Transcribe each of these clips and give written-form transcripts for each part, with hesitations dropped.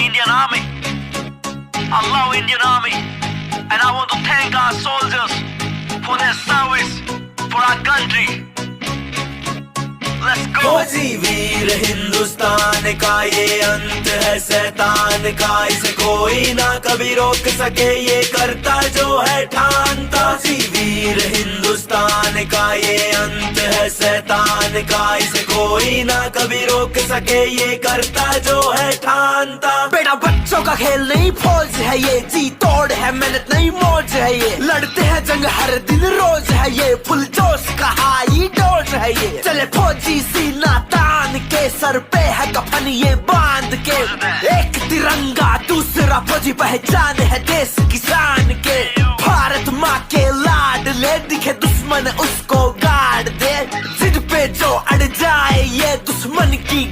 Indian Army. I love Indian Army, and I want to thank our soldiers for their service for our country. Let's go. फौजी वीर हिंदुस्तान का ये अंत है शैतान का, इसे कोई ना कभी रोक सके, ये करता जो है ठानता। फौजी वीर हिंदुस्तान का ये अंत है शैतान का, इसे कोई ना कभी रोक सके, ये करता जो है ठानता। बेटा बच्चों का खेल नहीं फौज है ये, जी तोड़ है मेहनत नहीं मौज है ये, लड़ते हैं जंग हर दिन रोज है ये, फुल जोश का हाई डोज है ये। चले फौजी सीना तान के, सर पे है कफन ये बांध के, एक तिरंगा दूसरा फौजी पहचान है देश किसान के। भारत माँ के लाड ले, दिखे दुश्मन उसको गाड़ दे, जिद पे जो अड़ जाए ये दुश्मन की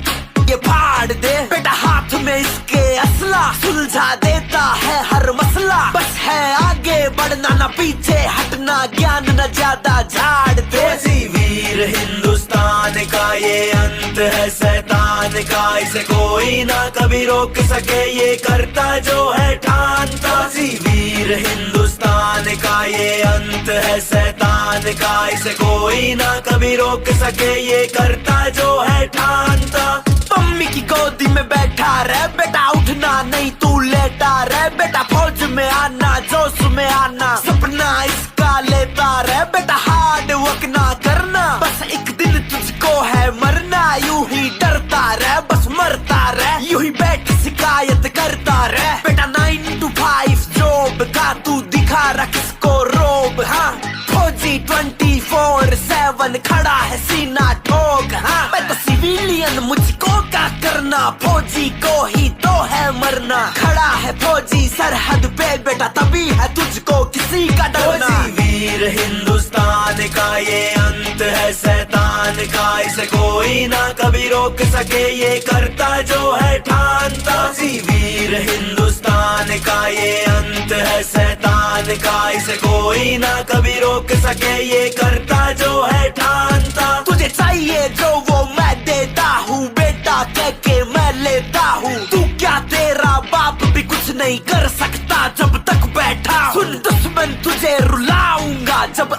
ये फाड़ दे। बेटा हाथ में इसके असला, सुलझा देता है हर मसला, बस है आगे बढ़ना ना पीछे हटना, ज्ञान न ज्यादा झाड़ दे। फौजी वीर हिंदुस्तान का ये अंत है शैतान का, इसे कोई ना कभी रोक सके, ये करता जो है ठानता। फौजी वीर हिंदुस्तान का ये अंत है शैतान का, इसे कोई ना कभी रोक सके, ये करता जो है ठानता। मम्मी की गोदी में बैठा रहे बेटा, उठना नहीं तू लेटा रहे बेटा, फौज में आना जोश में आना, सपना इसका लेता रहे बेटा, हार्ड वर्क ना करना, बस एक दिन तुझको है मरना, यूं ही डरता रहे बस मरता रहे, यूं ही बैठ शिकायत करता रहे बेटा। 9 to 5 जॉब का तू दिखा रहा किसको रोब, हाँ फौजी 24/7 खड़ा है सीना ठोक, हाँ मैं तो सिविलियन मुझको क्या करना, फौजी को ही तो है मरना, खड़ा है फौजी सरहद पे बेटा, तभी है तुझको किसी का डरना। फौजी वीर हिंदुस्तान का ये अंत है शैतान का, इसे कोई ना कभी रोक सके, ये करता जो है ठानता। फौजी वीर हिंदुस्तान का ये अंत है शैतान का, इसे कोई ना कभी रोक सके, ये करता जो है ठानता। तुझे चाहिए जो वो मैं देता हूँ बेटा, कह के मैं लेता हूँ, तू क्या तेरा बाप भी कुछ नहीं कर सकता जब तक बैठा। सुन दुश्मन तुझे रुलाऊंगा, जब